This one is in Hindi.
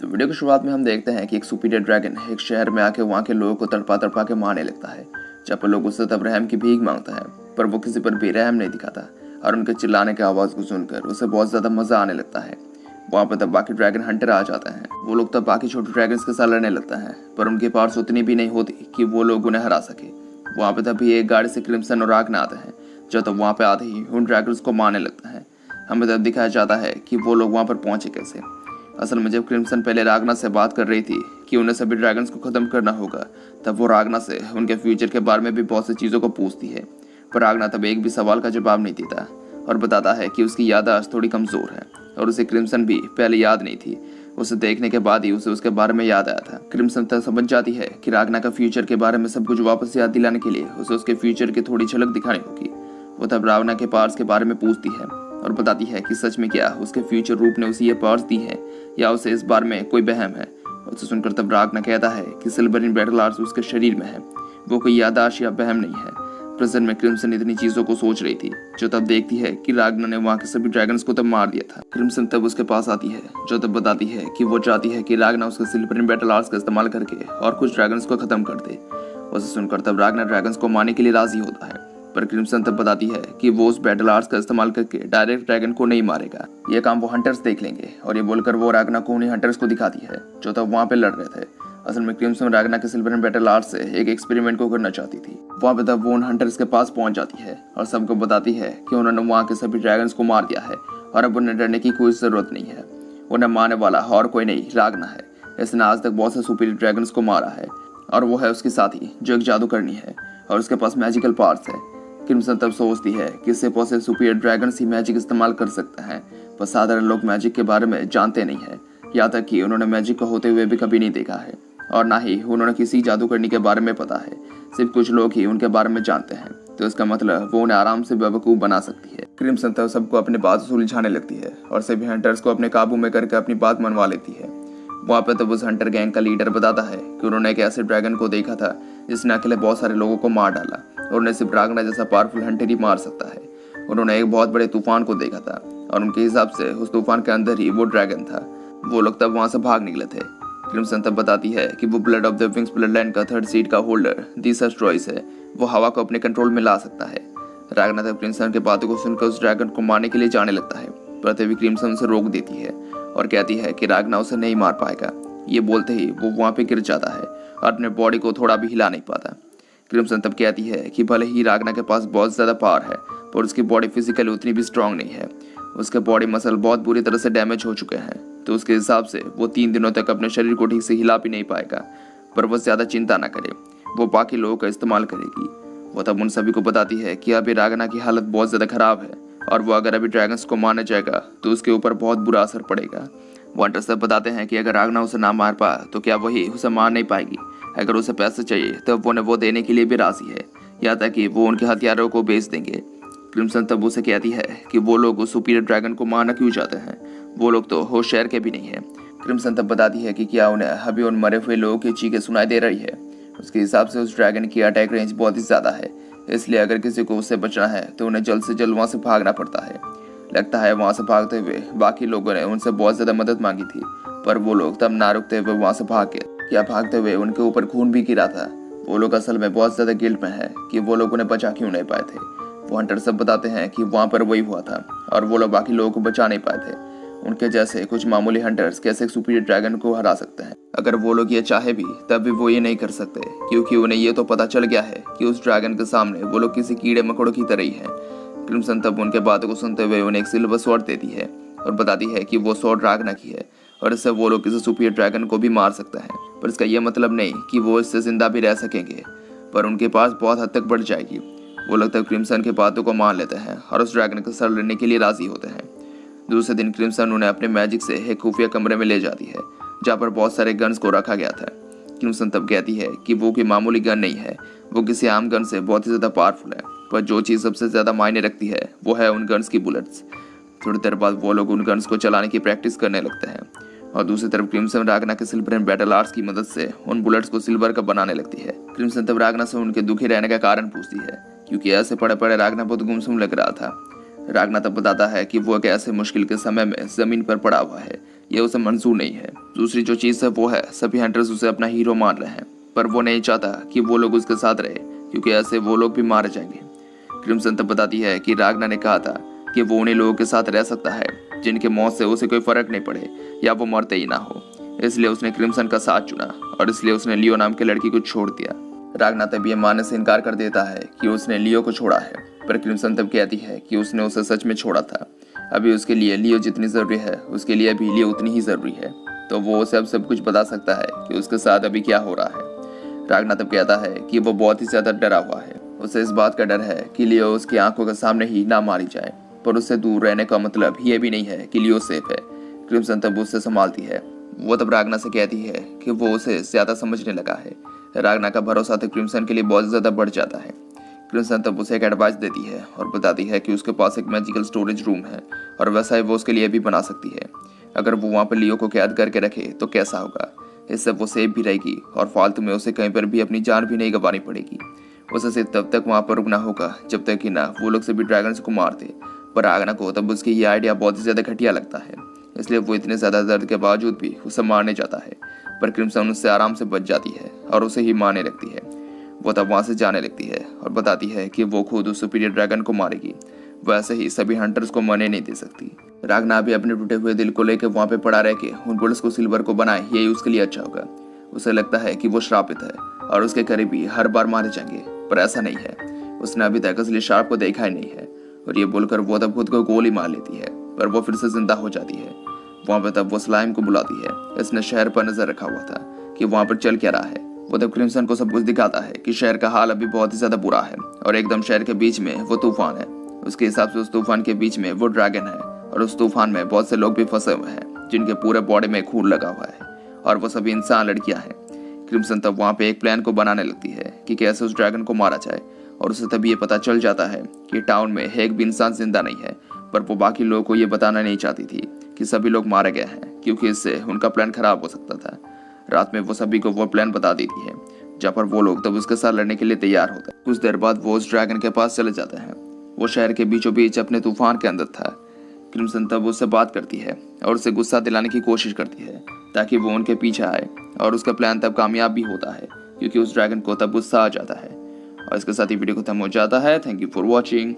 तो वीडियो की शुरुआत में हम देखते हैं कि एक सुपीरियर ड्रैगन एक शहर में आके वहाँ के लोगों को तड़पा तड़पा के मारने लगता है। जब पर लोग उससे तब रहम की भीख मांगता है, पर वो किसी पर भी रहम नहीं दिखाता और उनके चिल्लाने की आवाज़ को सुनकर उसे बहुत ज़्यादा मज़ा आने लगता है। वहाँ पर तब बाकी ड्रैगन हंटर आ जाते हैं। वो लोग तब बाकी छोटे ड्रैगन्स के साथ लड़ने लगता है, पर उनके पास उतनी भी नहीं होती कि वो लोग उन्हें हरा सके। वहाँ पर तभी एक गाड़ी से क्रिम्सन और राग्ना आते हैं, जो तब वहाँ पे आते ही उन ड्रैगन्स को मारने लगता है। हमें तब दिखाया जाता है कि वो लोग वहाँ पर पहुँचे कैसे। असल में जब क्रिम्सन पहले राग्ना से बात कर रही थी कि उन्हें सभी ड्रैगन्स को ख़त्म करना होगा, तब वो राग्ना से उनके फ्यूचर के बारे में भी बहुत सी चीज़ों को पूछती है। पर राग्ना तब एक भी सवाल का जवाब नहीं देता और बताता है कि उसकी याददाश्त थोड़ी कमज़ोर है और उसे क्रिम्सन भी पहले याद नहीं थी। उसे देखने के बाद ही उसे उसके बारे में याद आया था। क्रिम्सन तब समझ जाती है कि राग्ना का फ्यूचर के बारे में सब कुछ वापस याद दिलाने के लिए उसे उसके फ्यूचर की थोड़ी झलक दिखानी होगी। वो तब राग्ना के पार्ट्स के बारे में पूछती है और बताती है कि सच में क्या उसके फ्यूचर रूप ने उसे ये पार्ट्स दी है या उसे इस बारे में कोई वहम है। उसे सुनकर तब राग्ना कहता है कि सिल्वर इन बैटल आर्ट्स उसके शरीर में है, वो कोई याददाश्त या वहम नहीं है। प्रेजेंट में क्रिम्सन इतनी चीजों को सोच रही थी, जो तब देखती है कि राग्ना ने वहाँ के सभी ड्रैगन्स को तब मार दिया था। क्रिम्सन तब उसके पास आती है, जो तब बताती है कि वो चाहती है कि राग्ना उसके सिल्वर इन बैटल आर्ट्स का इस्तेमाल करके और कुछ ड्रैगन्स को खत्म कर दे। उसे सुनकर तब राग्ना ड्रैगन्स को मारने के लिए राजी होता है, पर क्रिम्सन तब बताती है कि वो उस बैटल आर्ट्स का इस्तेमाल करके डायरेक्ट ड्रैगन को नहीं मारेगा। ये काम वो हंटर्स देख लेंगे, और ये बोलकर वो राग्ना को उन्हीं हंटर्स को दिखाती है जो तब वहाँ पे लड़ रहे थे। असल में क्रिम्सन राग्ना के सिल्वर बैटल आर्ट्स से एक एक्सपेरिमेंट को करना चाहती थी। वहाँ पे तब वो उन हंटर्स के पास पहुँच जाती है और सबको बताती है कि उन्होंने वहाँ के सभी ड्रैगन्स को मार दिया है और अब उन्हें डरने की कोई ज़रूरत नहीं है। उन्हें मारने वाला और कोई नहीं, राग्ना है। इसने आज तक बहुत से सुपीरियर ड्रैगन्स को मारा है और वो है उसके साथी जो एक जादूकरनी है और उसके पास मैजिकल पावर्स है। क्रिम्सन तब सोचती है कि इससे पॉसिबल सुपीरियर ड्रैगन्स ही मैजिक इस्तेमाल कर सकते हैं, पर साधारण लोग मैजिक के बारे में जानते नहीं है। यहाँ तक कि उन्होंने मैजिक को होते हुए भी कभी नहीं देखा है और ना ही उन्होंने किसी जादूगरनी के बारे में पता है। सिर्फ कुछ लोग ही उनके बारे में जानते हैं, तो इसका मतलब वो उन्हें आराम से बेवकूफ़ बना सकती है। क्रिम्सन तब सबको अपनी बात सुलझाने लगती है और सभी हंटर्स को अपने काबू में करके अपनी बात मनवा लेती है। वहाँ पे तब उस हंटर गैंग का लीडर बताता है कि उन्होंने एक ऐसे ड्रैगन को देखा था जिसने अकेले बहुत सारे लोगों को मार डाला और उन्हें सिर्फ राग्ना जैसा पावरफुल हंटर ही मार सकता है। उन्होंने एक बहुत बड़े तूफान को देखा था और उनके हिसाब से उस तूफान के अंदर ही वो ड्रैगन था। वो लोग तब वहाँ से भाग निकले थे। क्रिम्सन तब बताती है कि वो blood of the wings blood line का थर्ड सीड का होल्डर दीसस ट्रॉइस है, वो हवा को अपने कंट्रोल में ला सकता है। राग्ना तब क्रिम्सन की बातों को सुनकर उस ड्रैगन को मारने के लिए जाने लगता है, पर तभी क्रिम्सन उसे रोक देती है और कहती है कि राग्ना उसे नहीं मार पाएगा। ये बोलते ही वो वहाँ पे गिर जाता है और अपने बॉडी को थोड़ा भी हिला नहीं पाता। क्रिम्सन तब कहती है कि भले ही राग्ना के पास बहुत ज़्यादा पावर है, पर उसकी बॉडी फिजिकली उतनी भी स्ट्रांग नहीं है। उसके बॉडी मसल बहुत बुरी तरह से डैमेज हो चुके हैं, तो उसके हिसाब से वो 3 दिनों तक अपने शरीर को ठीक से हिला भी नहीं पाएगा। पर वो ज़्यादा चिंता ना करे, वो बाकी लोगों का इस्तेमाल करेगी। वो तब उन सभी को बताती है कि अभी राग्ना की हालत बहुत ज़्यादा ख़राब है और वो अगर अभी ड्रैगन्स को मारने जाएगा तो उसके ऊपर बहुत बुरा असर पड़ेगा। वो हंटर्स तब बताते हैं कि अगर राग्ना उसे ना मार पाए तो क्या वही उसे मार नहीं पाएगी। अगर उसे पैसे चाहिए तो वो देने के लिए भी राजी है, यहाँ तक कि वो उनके हथियारों को बेच देंगे। क्रिम्सन तब उसे कहती है कि वो लोग उस सुपीरियर ड्रैगन को मारना क्यों चाहते हैं, वो लोग तो होशियार के भी नहीं है। क्रिम्सन तब बताती है कि क्या उन्हें अभी उन मरे हुए लोगों की चीखें सुनाई दे रही है। उसके हिसाब से उस ड्रैगन की अटैक रेंज बहुत ही ज़्यादा है, इसलिए अगर किसी को उससे बचना है तो उन्हें जल्द से जल्द वहाँ से भागना पड़ता है। लगता है वहाँ से भागते हुए बाकी लोगों ने उनसे बहुत ज़्यादा मदद मांगी थी, पर वो लोग तब ना रुकते हुए वहाँ से भाग गए। क्या भागते हुए उनके ऊपर खून भी गिरा था। वो लोग असल में बहुत ज़्यादा गिल्ट में है कि वो लोग उन्हें बचा क्यों नहीं पाए थे। वो हंटर सब बताते हैं कि वहाँ पर वही हुआ था और वो लोग बाकी लोगों को बचा नहीं पाए थे। उनके जैसे कुछ मामूली हंटर्स कैसे एक सुपीरियर ड्रैगन को हरा सकते हैं। अगर वो लोग ये चाहे भी तब भी वो ये नहीं कर सकते, क्योंकि उन्हें ये तो पता चल गया है कि उस ड्रैगन के सामने वो लोग किसी कीड़े मकोड़ों की तरह ही है। क्रिम्सन तब उनके बातों को सुनते हुए उन्हें एक सिल्वर स्वॉर्ड देती है और बताती है कि वो स्वॉर्ड राग्ना की है और इससे वो लोग किसी सुपीरियर ड्रैगन को भी मार सकते हैं। पर इसका यह मतलब नहीं कि वो इससे जिंदा भी रह सकेंगे, पर उनके पास बहुत हद तक बढ़ जाएगी। वो लोग तब क्रिम्सन की बातों को मान लेते हैं और उस ड्रैगन के सर लेने के लिए राजी होते हैं। दूसरे दिन क्रिम्सन उन्हें अपने मैजिक से एक खुफिया कमरे में ले जाती है, जहाँ पर बहुत सारे गन्स को रखा गया था। क्रिम्सन तब कहती है कि वो कोई मामूली गन नहीं है, वो किसी आम गन से बहुत ही ज़्यादा पावरफुल है, पर जो चीज़ सबसे ज़्यादा मायने रखती है वो है उन गन्स की बुलेट्स। थोड़ी देर बाद वो लोग उन गन्स को चलाने की प्रैक्टिस करने लगते हैं और दूसरी तरफ क्रिम्सन राग्ना के सिल्वर एंड बैटल आर्ट्स की मदद से उन बुलेट्स को सिल्वर का बनाने लगती है। क्रिम्सन तब राग्ना से उनके दुखी रहने का कारण पूछती है, क्योंकि ऐसे पड़े पड़े राग्ना बहुत गुमसुम लग रहा था। राग्ना तब बताता है कि वो एक ऐसे मुश्किल के समय में ज़मीन पर पड़ा हुआ है ये उसे मंजूर नहीं है। दूसरी जो चीज़ है वो है सभी हंटर्स उसे अपना हीरो मान रहे हैं, पर वो नहीं चाहता कि वो लोग उसके साथ रहे, क्योंकि ऐसे वो लोग भी मारे जाएंगे। क्रिम्सन तब बताती है कि रागना ने कहा था कि वो उन्हीं लोगों के साथ रह सकता है जिनके मौत से उसे कोई फर्क नहीं पड़े या वो मरते ही ना हो। इसलिए उसने क्रिम्सन का साथ चुना और इसलिए उसने लियो नाम के लड़की को छोड़ दिया। रागना तब ये मानने से इनकार कर देता है कि उसने लियो को छोड़ा है, पर क्रिम्सन तब कहती है कि उसने उसे सच में छोड़ा था। अभी उसके लिए लियो जितनी ज़रूरी है उसके लिए भी लियो उतनी ही ज़रूरी है, तो वो उसे अब सब कुछ बता सकता है कि उसके साथ अभी क्या हो रहा है। रागना तब कहता है कि वो बहुत ही ज़्यादा डरा हुआ है। उसे इस बात का डर है कि लियो उसकी आंखों के सामने ही ना मारी जाए, पर उससे दूर रहने का मतलब ये भी नहीं है कि लियो सेफ है। क्रिम्सन तब उससे संभालती है। वो तब रागना से कहती है कि वो उसे ज़्यादा समझने लगा है। रागना का भरोसा तो क्रिम्सन के लिए बहुत ज़्यादा बढ़ जाता है। क्रिम्सन तब उसे एक एडवाइस देती है और बताती है कि उसके पास एक मैजिकल स्टोरेज रूम है और वैसा ही वो उसके लिए भी बना सकती है। अगर वो वहाँ पर लियो को कैद करके रखे तो कैसा होगा, इससे वो सेफ भी रहेगी और फालतू में उसे कहीं पर भी अपनी जान भी नहीं गंवानी पड़ेगी। उसे सिर्फ तब तक वहाँ पर रुकना होगा जब तक कि ना वो लोग सभी ड्रैगन्स को मार दे। पर रागना को तब उसकी ये आइडिया बहुत ही ज़्यादा घटिया लगता है, इसलिए वो इतने ज़्यादा दर्द के बावजूद भी उसे मारने जाता है। पर क्रिम्सन उससे आराम से बच जाती है और उसे ही मारने लगती है। वो तब वहाँ से जाने लगती है और बताती है कि वो खुद उस सुपीरियर ड्रैगन को मारेगी, वैसे ही सभी हंटर्स को मरने नहीं दे सकती। रागना भी अपने टूटे हुए दिल को लेकर वहाँ पे पड़ा रह के उन बुल्स को सिल्वर को बनाए, यही उसके लिए अच्छा होगा। उसे लगता है कि वो श्रापित है और उसके करीबी हर बार मारे जाएंगे, पर ऐसा नहीं है। उसने अभी तक असली शार्प को देखा ही नहीं है। और ये बोलकर वो तब खुद को गोली मार लेती है, पर वो फिर से जिंदा हो जाती है। वहाँ पे तब वो स्लाइम को बुलाती है। इसने शहर पर नजर रखा हुआ था कि वहाँ पर चल क्या रहा है। वो तब क्रिम्सन को सब कुछ दिखाता है कि शहर का हाल अभी बहुत ही ज्यादा बुरा है और एकदम शहर के बीच में वो तूफान है। उसके हिसाब से उस तूफान के बीच में वो ड्रैगन है और उस तूफान में बहुत से लोग भी फंसे हुए हैं जिनके पूरे बॉडी में खून लगा हुआ है और वो सभी इंसान लड़कियां हैं। क्रिम्सन तब वहाँ पे एक प्लान को बनाने लगती है कि कैसे उस ड्रैगन को मारा जाए और उसे तब ये पता चल जाता है कि टाउन में एक भी इंसान जिंदा नहीं है, पर वो बाकी लोगों को ये बताना नहीं चाहती थी कि सभी लोग मारे गए हैं, क्योंकि इससे उनका प्लान खराब हो सकता था। रात में वो सभी को वो प्लान बता देती है, जहाँ पर वो लोग तब उसके साथ लड़ने के लिए तैयार होते हैं। कुछ देर बाद वो उस ड्रैगन के पास चले जाते हैं। वो शहर के बीचों बीच अपने तूफान के अंदर था। क्रिम्सन तब उससे बात करती है और उसे गुस्सा दिलाने की कोशिश करती है ताकि वो उनके पीछे आए, और उसका प्लान तब कामयाब भी होता है क्योंकि उस ड्रैगन को तब गुस्सा आ जाता है। और इसके साथ ही वीडियो खत्म हो जाता है। Thank you for watching.